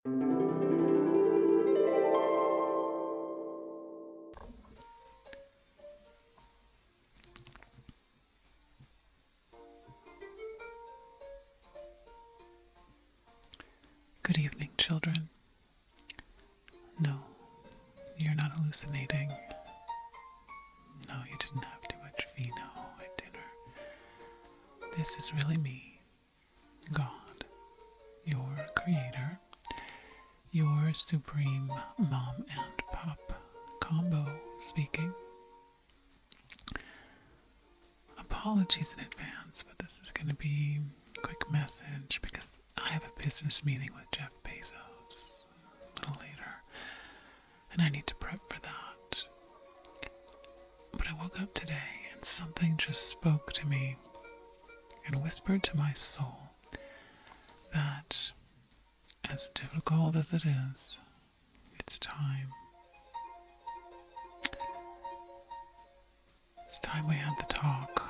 Good evening, children. No, you're not hallucinating. No, you didn't have too much vino at dinner. This is really me, God, your creator, your supreme mom and pop combo speaking. Apologies in advance, but this is going to be a quick message because I have a business meeting with Jeff Bezos a little later, and I need to prep for that. But I woke up today and something just spoke to me and whispered to my soul that, as difficult as it is, it's time. It's time we had the talk.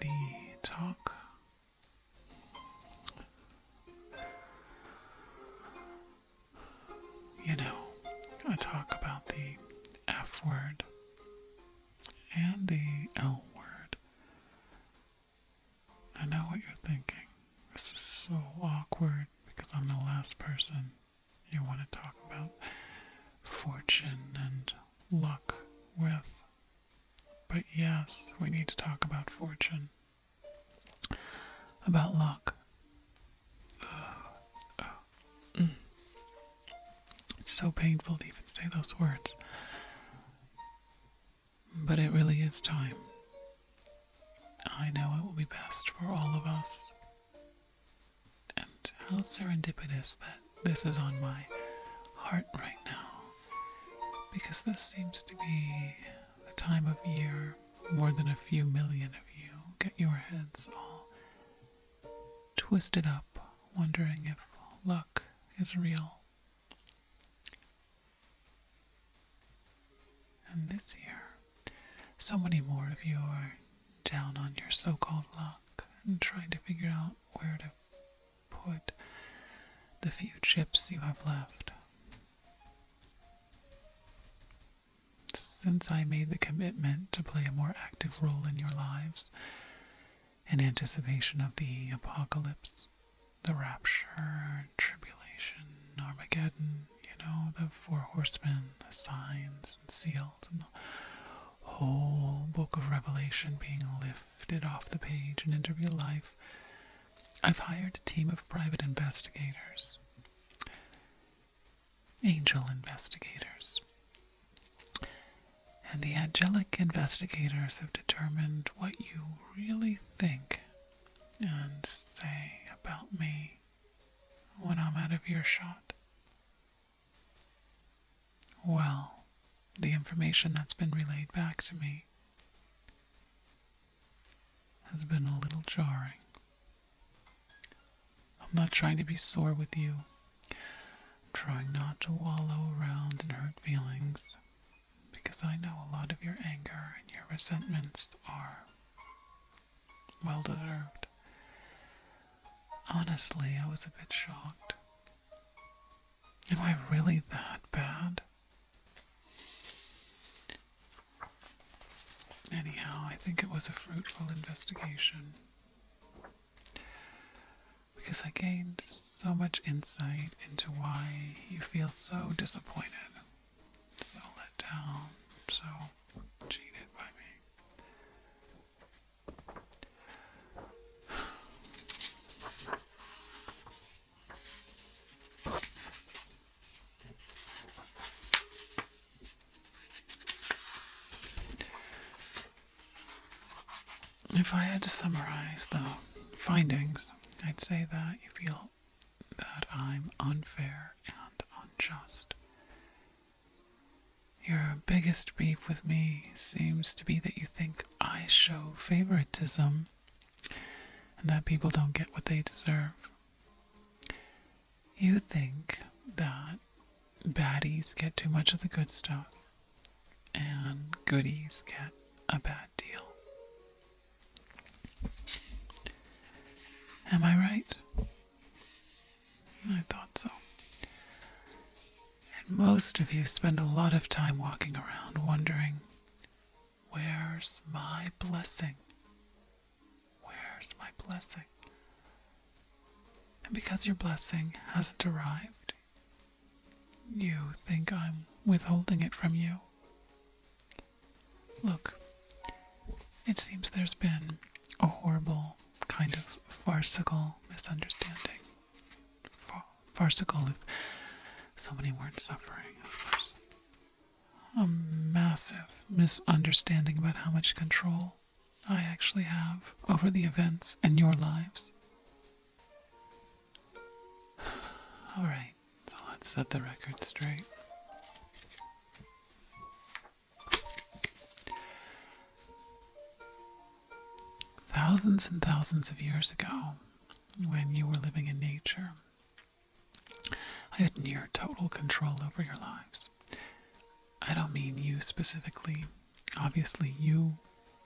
The talk. You know, I talk about the F word and the L word. I know what you're thinking. This is so awkward because I'm the last person you want to talk about fortune and luck with. But yes, we need to talk about fortune, about luck. It's so painful to even say those words. But it really is time. I know it will be best for all of us. And how serendipitous that this is on my heart right now. Because this seems to be the time of year more than a few million of you get your heads all twisted up, wondering if luck is real. And this year, so many more of you are down on your so-called luck and trying to figure out where to put the few chips you have left. Since I made the commitment to play a more active role in your lives, in anticipation of the apocalypse, the rapture, tribulation, Armageddon, the 4 horsemen, the signs and seals, and the whole book of Revelation being lifted off the page and into real life, I've hired a team of private investigators, angel investigators. And the angelic investigators have determined what you really think and say about me when I'm out of earshot. Well, the information that's been relayed back to me has been a little jarring. I'm not trying to be sore with you. I'm trying not to wallow around in hurt feelings, because I know a lot of your anger and your resentments are well-deserved. Honestly, I was a bit shocked. Am I really that bad? Anyhow, I think it was a fruitful investigation, because I gained so much insight into why you feel so disappointed, so let down, so cheated by me. If I had to summarize the findings, I'd say that you feel that I'm unfair and unjust. Your biggest beef with me seems to be that you think I show favoritism and that people don't get what they deserve. You think that baddies get too much of the good stuff and goodies get a bad deal. Am I right? I thought so. And most of you spend a lot of time walking around wondering, where's my blessing? Where's my blessing? And because your blessing hasn't arrived, you think I'm withholding it from you. Look, it seems there's been a horrible kind of farcical misunderstanding. Farcical if so many weren't suffering, of course. A massive misunderstanding about how much control I actually have over the events in your lives. All right, so let's set the record straight. Thousands and thousands of years ago, when you were living in nature, I had near total control over your lives. I don't mean you specifically. Obviously, you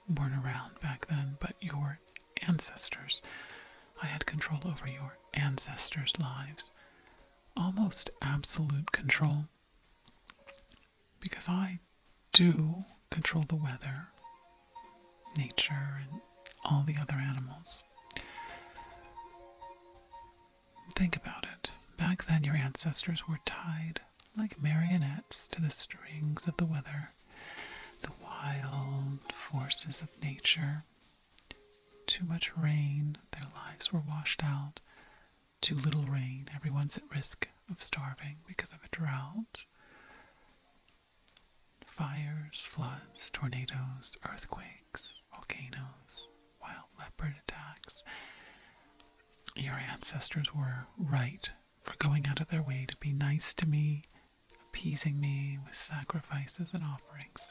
weren't around back then, but your ancestors. I had control over your ancestors' lives. Almost absolute control. Because I do control the weather, nature, and all the other animals. Think about it. Back then, your ancestors were tied like marionettes to the strings of the weather, the wild forces of nature. Too much rain, their lives were washed out. Too little rain, everyone's at risk of starving because of a drought. Fires, floods, tornadoes, earthquakes, volcanoes, wild leopard attacks. Your ancestors were right for going out of their way to be nice to me, appeasing me with sacrifices and offerings.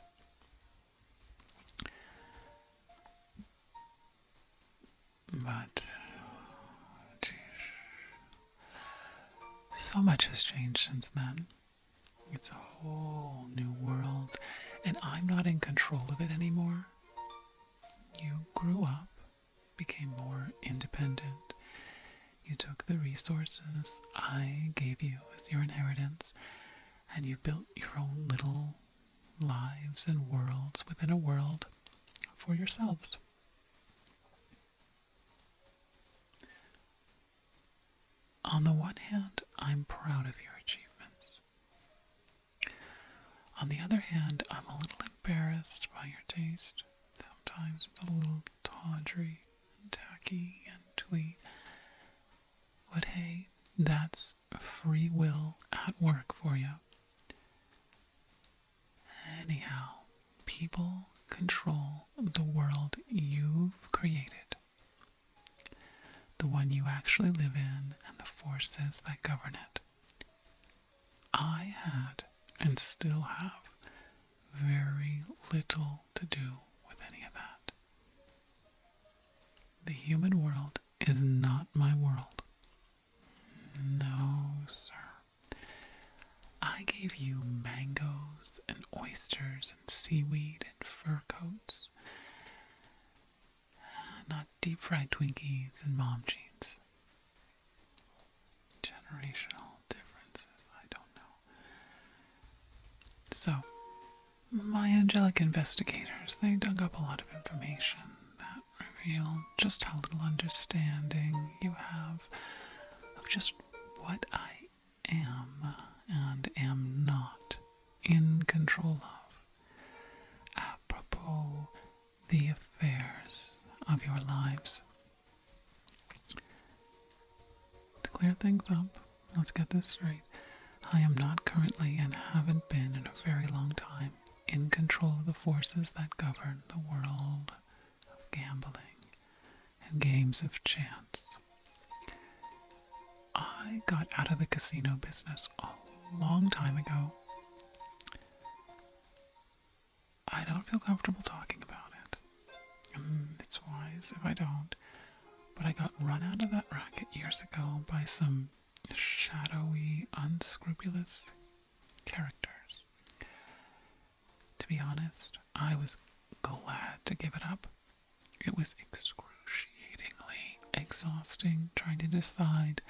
But, geez, so much has changed since then. It's a whole new world, and I'm not in control of it anymore. You grew up, became more independent. You took the resources I gave you as your inheritance, and you built your own little lives and worlds within a world for yourselves. On the one hand, I'm proud of your achievements. On the other hand, I'm a little embarrassed by your taste. Sometimes it's a little tawdry and tacky and twee. But hey, that's free will at work for you. Anyhow, people control the world you've created, the one you actually live in, and the forces that govern it. I had, and still have, very little to do with any of that. The human world is not my world. No, sir. I gave you mangoes and oysters and seaweed and fur coats, not deep-fried Twinkies and mom jeans. Generational differences, I don't know. So, my angelic investigators, they dug up a lot of information that revealed just how little understanding you have of just what I am and am not in control of. Apropos the affairs of your lives. To clear things up, let's get this straight. I am not currently, and haven't been in a very long time, in control of the forces that govern the world of gambling and games of chance. I got out of the casino business a long time ago. I don't feel comfortable talking about it. It's wise if I don't. But I got run out of that racket years ago by some shadowy, unscrupulous characters. To be honest, I was glad to give it up. It was excruciatingly exhausting trying to decide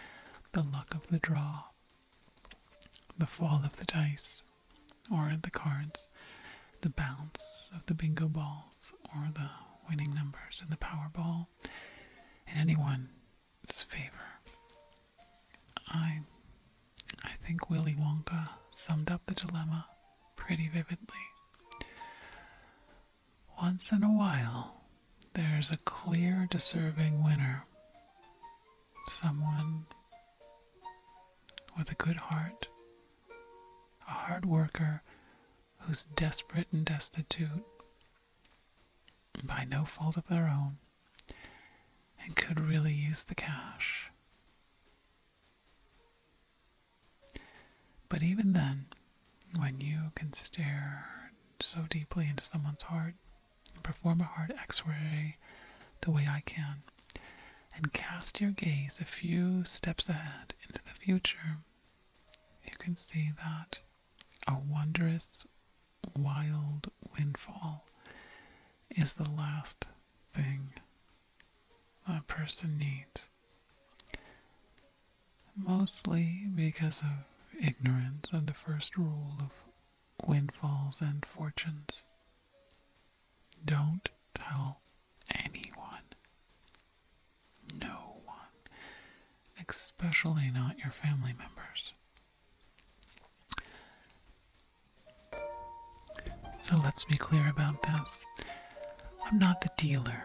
the luck of the draw, the fall of the dice, or the cards, the bounce of the bingo balls, or the winning numbers in the Powerball in anyone's favor. I think Willy Wonka summed up the dilemma pretty vividly. Once in a while, there's a clear, deserving winner. Someone with a good heart, a hard worker who's desperate and destitute by no fault of their own and could really use the cash. But even then, when you can stare so deeply into someone's heart and perform a heart X-ray the way I can, and cast your gaze a few steps ahead into the future, you can see that a wondrous, wild windfall is the last thing a person needs. Mostly because of ignorance of the first rule of windfalls and fortunes. Don't tell anyone. No one. Especially not your family members. So let's be clear about this. I'm not the dealer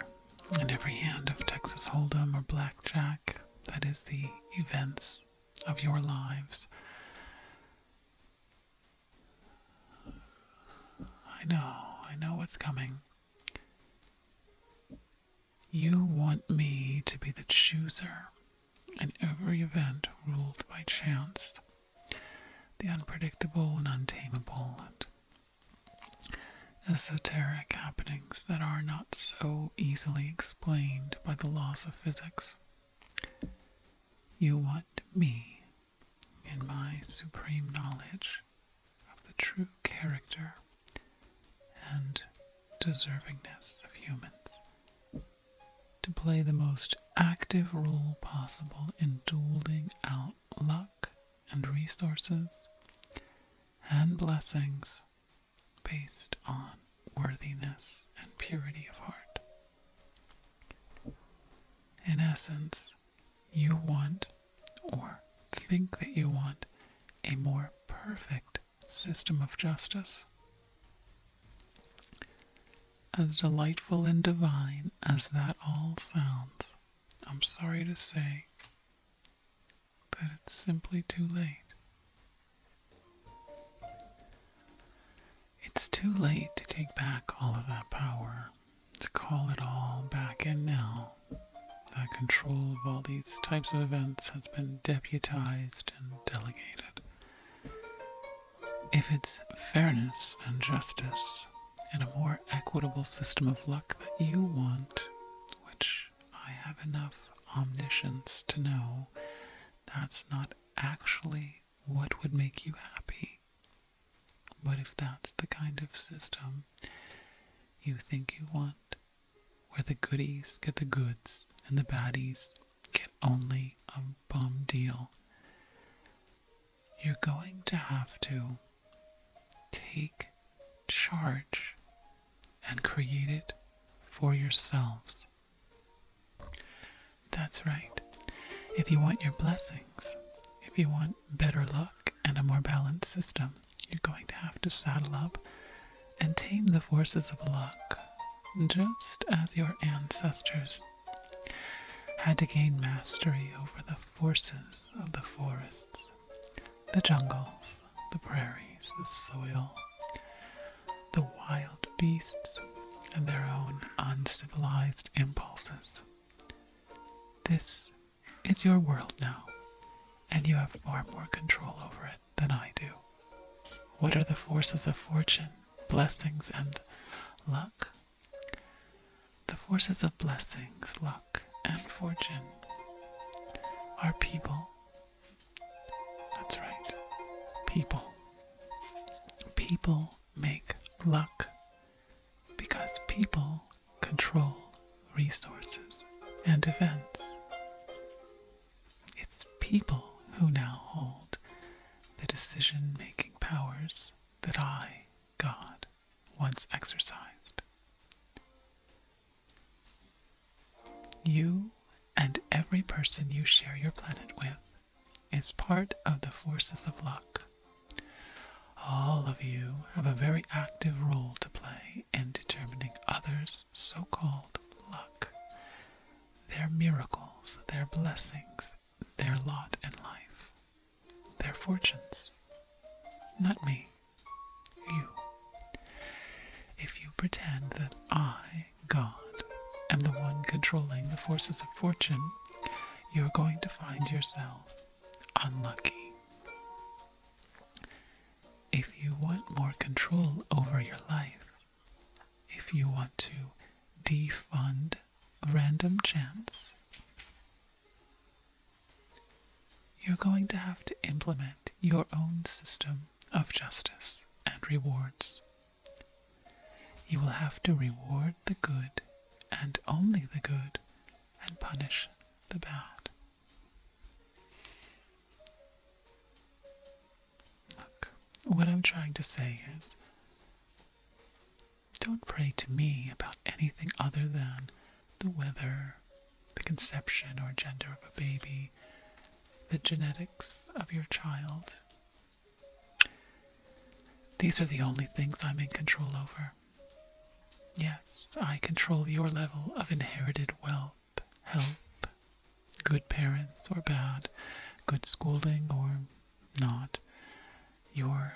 in every hand of Texas Hold'em or Blackjack. That is the events of your lives. I know what's coming. You want me to be the chooser in every event ruled by chance, the unpredictable and untamable, and esoteric happenings that are not so easily explained by the laws of physics. You want me in my supreme knowledge of the true character and deservingness of humans to play the most active role possible in doling out luck and resources and blessings based on worthiness and purity of heart. In essence, you want, or think that you want, a more perfect system of justice. As delightful and divine as that all sounds, I'm sorry to say that it's simply too late. It's too late to take back all of that power, to call it all back in now. That control of all these types of events has been deputized and delegated. If it's fairness and justice and a more equitable system of luck that you want, which I have enough omniscience to know that's not actually what would make you happy. But if that's the kind of system you think you want, where the goodies get the goods and the baddies get only a bum deal, you're going to have to take charge and create it for yourselves. That's right. If you want your blessings, if you want better luck and a more balanced system, you're going to have to saddle up and tame the forces of luck, just as your ancestors had to gain mastery over the forces of the forests, the jungles, the prairies, the soil, the wild beasts, and their own uncivilized impulses. This is your world now, and you have far more control over it than I do. What are the forces of fortune, blessings, and luck? The forces of blessings, luck, and fortune are people. That's right, people. People make luck because people control resources and events. It's people who now hold the decision-making powers that I, God, once exercised. You and every person you share your planet with is part of the forces of luck. All of you have a very active role to play in determining others' so-called luck, their miracles, their blessings, their lot in life, their fortunes. Not me, you. If you pretend that I, God, am the one controlling the forces of fortune, you're going to find yourself unlucky. If you want more control over your life, if you want to defund random chance, you're going to have to implement your own system of justice and rewards. You will have to reward the good and only the good and punish the bad. Look, what I'm trying to say is, don't pray to me about anything other than the weather, the conception or gender of a baby, the genetics of your child. These are the only things I'm in control over. Yes, I control your level of inherited wealth, health, good parents or bad, good schooling or not, your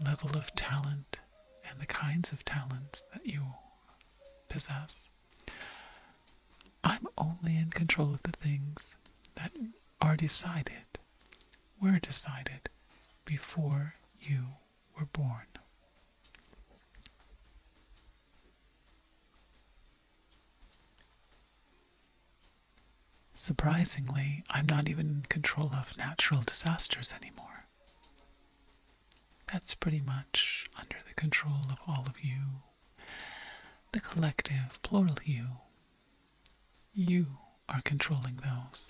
level of talent and the kinds of talents that you possess. I'm only in control of the things that were decided before you were born. Surprisingly, I'm not even in control of natural disasters anymore. That's pretty much under the control of all of you, the collective, plural you. You are controlling those.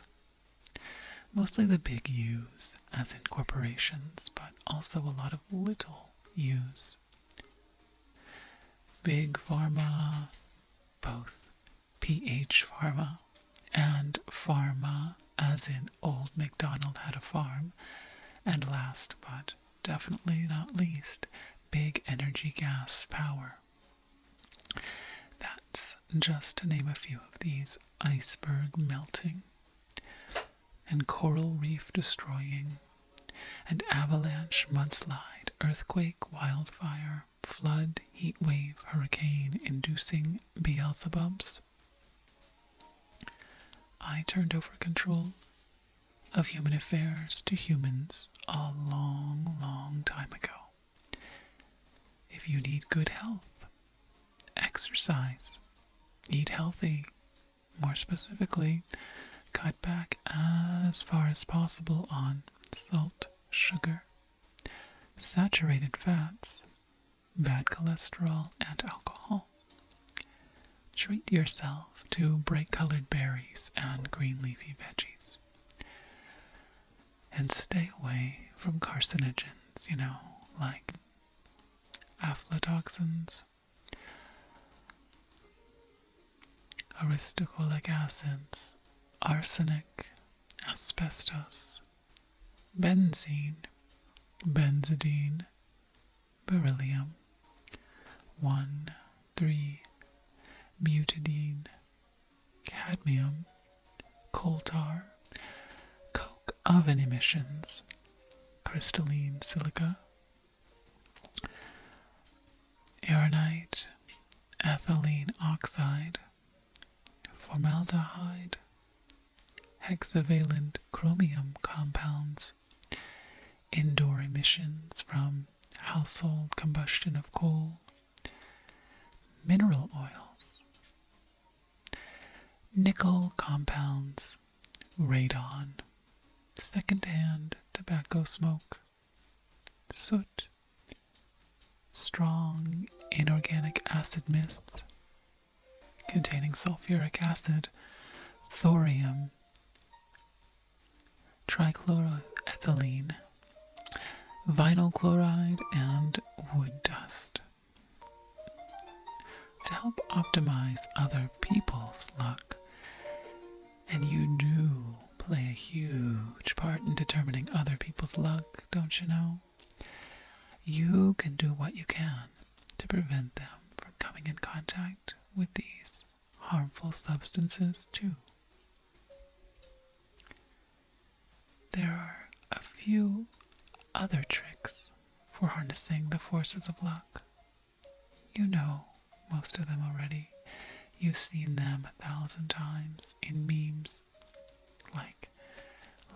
Mostly the big U's, as in corporations, but also a lot of little U's. Big pharma, both PH pharma and pharma, as in old MacDonald had a farm, and last but definitely not least, big energy gas power. That's just to name a few of these: iceberg melting, and coral reef destroying, and avalanche, mudslide, earthquake, wildfire, flood, heat wave, hurricane inducing Beelzebubs. I turned over control of human affairs to humans a long, long time ago. If you need good health, exercise, eat healthy, more specifically, cut back as far as possible on salt, sugar, saturated fats, bad cholesterol, and alcohol. Treat yourself to bright-colored berries and green leafy veggies. And stay away from carcinogens, like aflatoxins, aristocolic acids, arsenic, asbestos, benzene, benzidine, beryllium, 1,3-butadiene, cadmium, coal tar, coke oven emissions, crystalline silica, arenite, ethylene oxide, formaldehyde, hexavalent chromium compounds, indoor emissions from household combustion of coal, mineral oils, nickel compounds, radon, secondhand tobacco smoke, soot, strong inorganic acid mists containing sulfuric acid, thorium, trichloroethylene, vinyl chloride, and wood dust. To help optimize other people's luck, and you do play a huge part in determining other people's luck, don't you know? You can do what you can to prevent them from coming in contact with these harmful substances too. There are a few other tricks for harnessing the forces of luck. You know most of them already. You've seen them 1,000 times in memes, like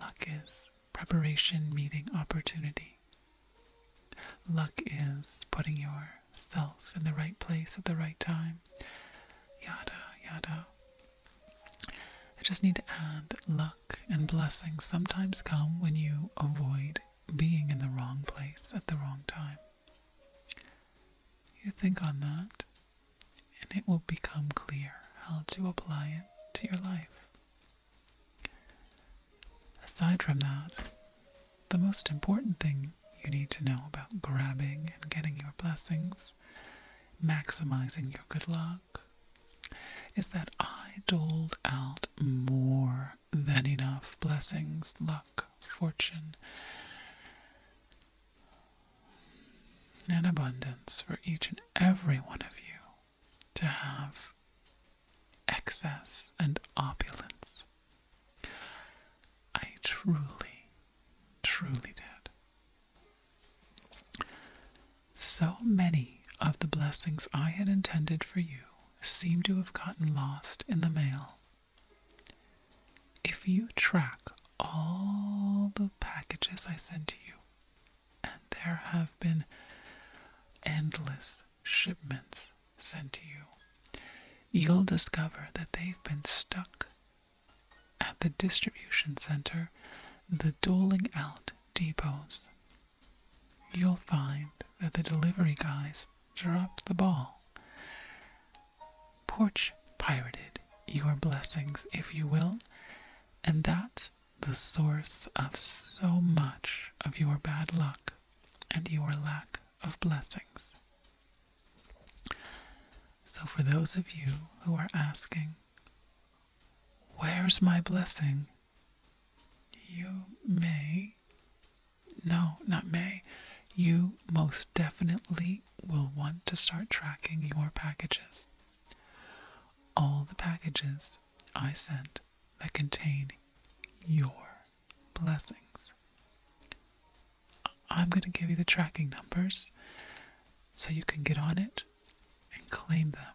luck is preparation meeting opportunity. Luck is putting yourself in the right place at the right time. Yada, yada. I just need to add that luck and blessings sometimes come when you avoid being in the wrong place at the wrong time. You think on that, and it will become clear how to apply it to your life. Aside from that, the most important thing you need to know about grabbing and getting your blessings, maximizing your good luck, is that I doled out more than enough blessings, luck, fortune, and abundance for each and every one of you to have excess and opulence. I truly, truly did. So many of the blessings I had intended for you seem to have gotten lost in the mail. If you track all the packages I sent to you, and there have been endless shipments sent to you, you'll discover that they've been stuck at the distribution center, the doling out depots. You'll find that the delivery guys dropped the ball. Porch pirated your blessings, if you will, and that's the source of so much of your bad luck and your lack of blessings. So for those of you who are asking, where's my blessing? You most definitely will want to start tracking your packages. All the packages I sent that contain your blessings. I'm going to give you the tracking numbers so you can get on it and claim them.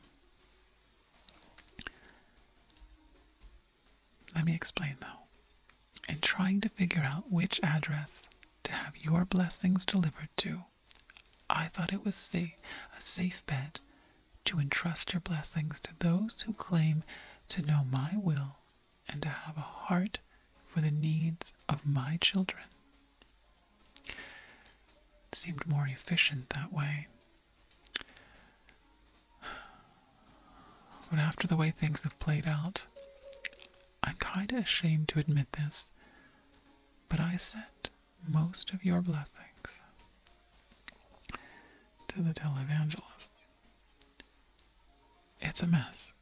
Let me explain though. In trying to figure out which address to have your blessings delivered to, I thought it was a safe bet to entrust your blessings to those who claim to know my will and to have a heart for the needs of my children. It seemed more efficient that way. But after the way things have played out, I'm kind of ashamed to admit this, but I sent most of your blessings to the Televangelists. It's a mess,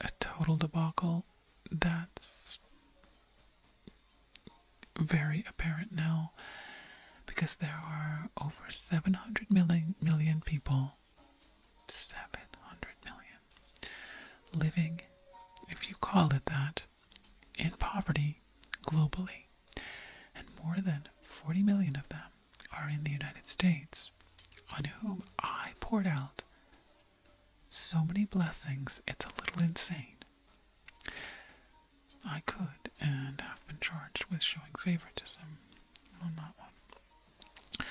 a total debacle that's very apparent now, because there are over 700 million people, 700 million, living, if you call it that, in poverty globally, and more than 40 million of them are in the United States, on whom I poured out so many blessings it's a little insane. I could and have been charged with showing favoritism on that one.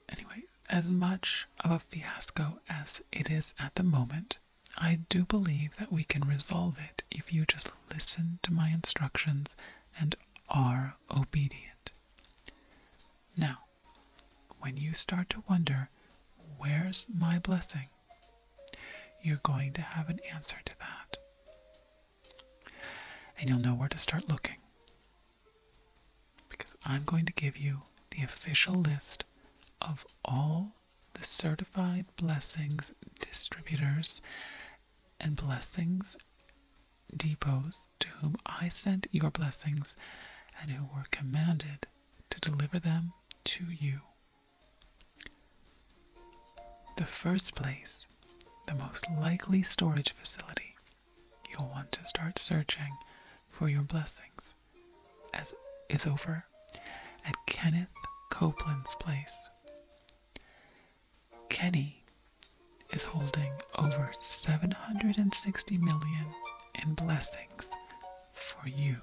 Anyway, as much of a fiasco as it is at the moment, I do believe that we can resolve it if you just listen to my instructions and are obedient. Now, when you start to wonder, where's my blessing? You're going to have an answer to that. And you'll know where to start looking. I'm going to give you the official list of all the certified blessings distributors and blessings depots to whom I sent your blessings and who were commanded to deliver them to you. The first place, the most likely storage facility you'll want to start searching for your blessings is over at Kenneth Copeland's place. Kenny is holding over 760 million in blessings for you,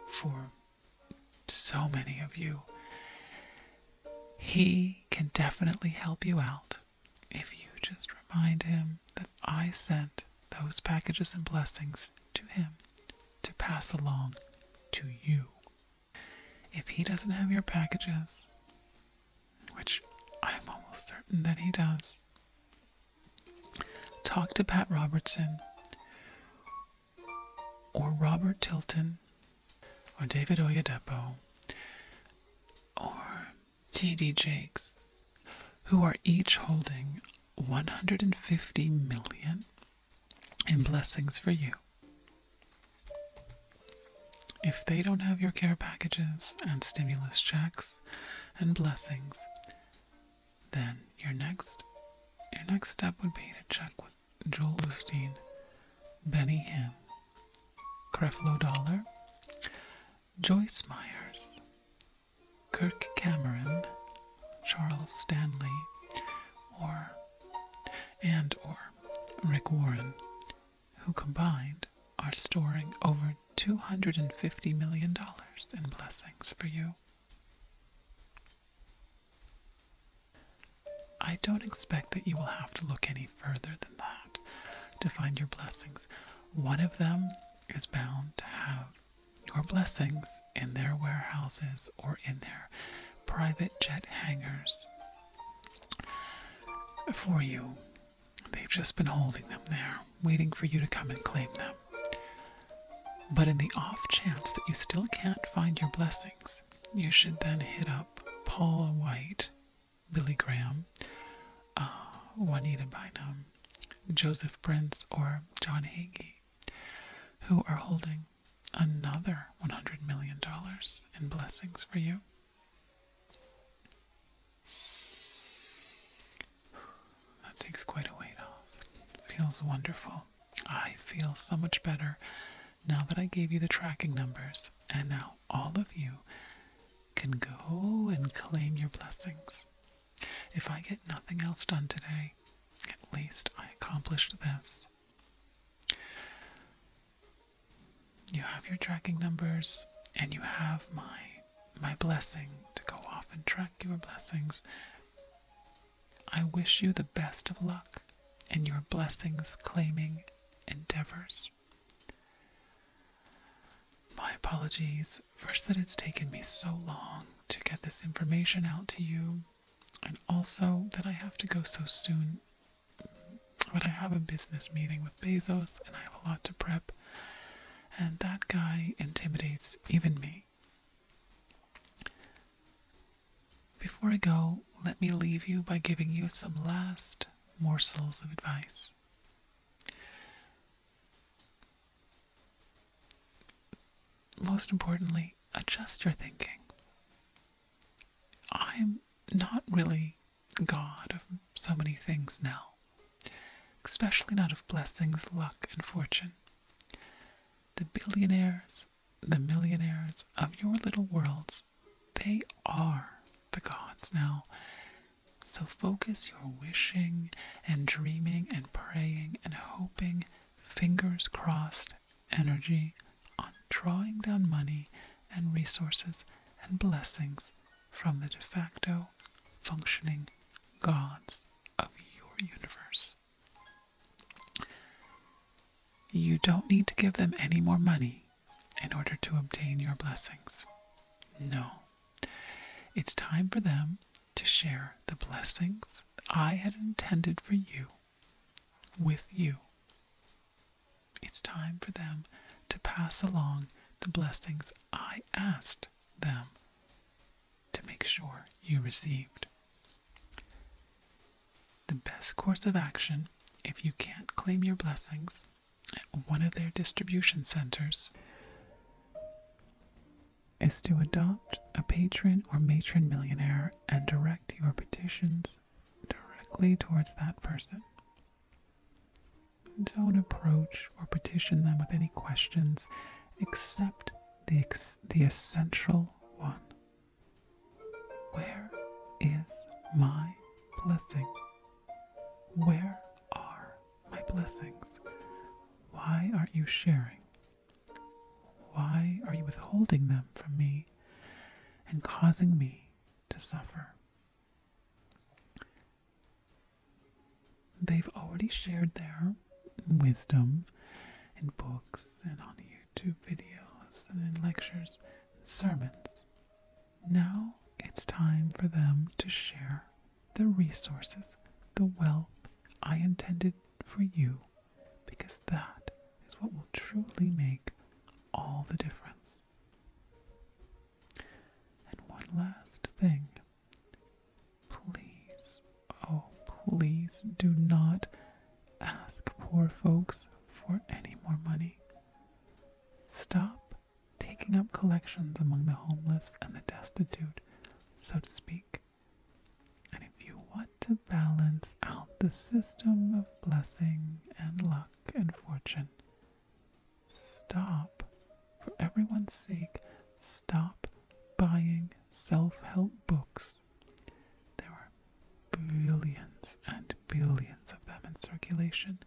for so many of you. He can definitely help you out if you just remind him that I sent those packages and blessings to him to pass along to you. If he doesn't have your packages, which I'm almost certain that he does, talk to Pat Robertson or Robert Tilton or David Oyedepo or T.D. Jakes, who are each holding 150 million in blessings for you. If they don't have your care packages and stimulus checks and blessings, then your next step would be to check with Joel Osteen, Benny Hinn, Creflo Dollar, Joyce Myers, Kirk Cameron, Charles Stanley, or Rick Warren, who combined are storing over $250 million in blessings for you. I don't expect that you will have to look any further than that to find your blessings. One of them is bound to have your blessings in their warehouses or in their private jet hangars for you. They've just been holding them there, waiting for you to come and claim them. But in the off chance that you still can't find your blessings, you should then hit up Paula White, Billy Graham, Juanita Bynum, Joseph Prince, or John Hagee, who are holding another $100 million in blessings for you. That takes quite a weight off. Feels wonderful. I feel so much better now that I gave you the tracking numbers, and now all of you can go and claim your blessings. If I get nothing else done today, at least I accomplished this. You have your tracking numbers, and you have my blessing to go off and track your blessings. I wish you the best of luck in your blessings claiming endeavors. My apologies, first that it's taken me so long to get this information out to you, and also that I have to go so soon. But I have a business meeting with Bezos, and I have a lot to prep, and that guy intimidates even me. Before I go, let me leave you by giving you some last morsels of advice. Most importantly, adjust your thinking. I'm not really God of so many things now, especially not of blessings, luck, and fortune. The billionaires, the millionaires of your little worlds, they are the gods now. So focus your wishing and dreaming and praying and hoping, fingers crossed energy on drawing down money and resources and blessings from the de facto functioning gods of your universe. You don't need to give them any more money in order to obtain your blessings. No. It's time for them to share the blessings I had intended for you with you. It's time for them to pass along the blessings I asked them to make sure you received. The best course of action, if you can't claim your blessings at one of their distribution centers, is to adopt a patron or matron millionaire and direct your petitions directly towards that person. Don't approach or petition them with any questions except the essential one. Where is my blessing? Where are my blessings? Why aren't you sharing? Why are you withholding them from me and causing me to suffer? They've already shared their wisdom in books and on YouTube videos and in lectures and sermons. Now it's time for them to share the resources, the wealth I intended for you, because that is what will truly make all the difference. And one last thing. Please, oh please do not ask poor folks for any more money. Stop taking up collections among the homeless and the destitute, so to speak. And if you want to balance out the system of blessing and luck and fortune, stop, for everyone's sake, stop buying self-help books. There are billions and billions of them in circulation,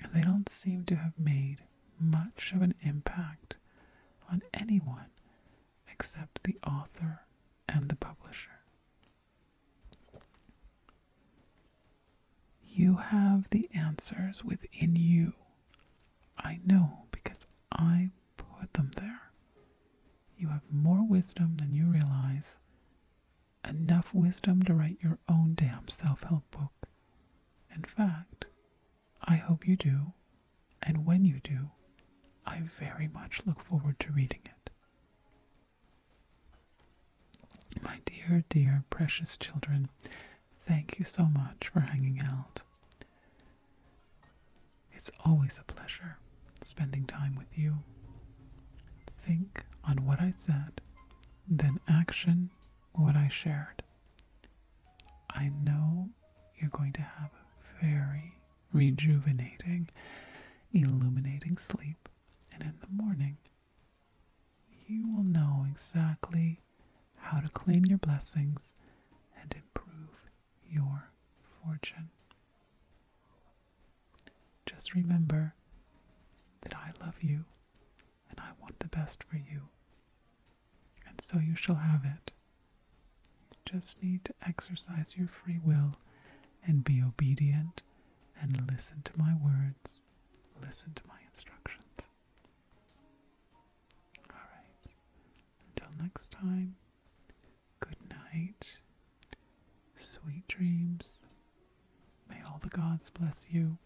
and they don't seem to have made much of an impact on anyone except the author and the publisher. You have the answers within you. I know, because I put them there. You have more wisdom than you realize. Enough wisdom to write your own damn self-help book. In fact, I hope you do, and when you do, I very much look forward to reading it. My dear, dear, precious children, thank you so much for hanging out. It's always a pleasure spending time with you. Think on what I said, then action what I shared. I know you're going to have a very rejuvenating, illuminating sleep, and in the morning, you will know exactly how to claim your blessings and improve your fortune. Just remember that I love you and I want the best for you, and so you shall have it. You just need to exercise your free will and be obedient and listen to my words, listen to my instructions. Alright, until next time, good night, sweet dreams, may all the gods bless you,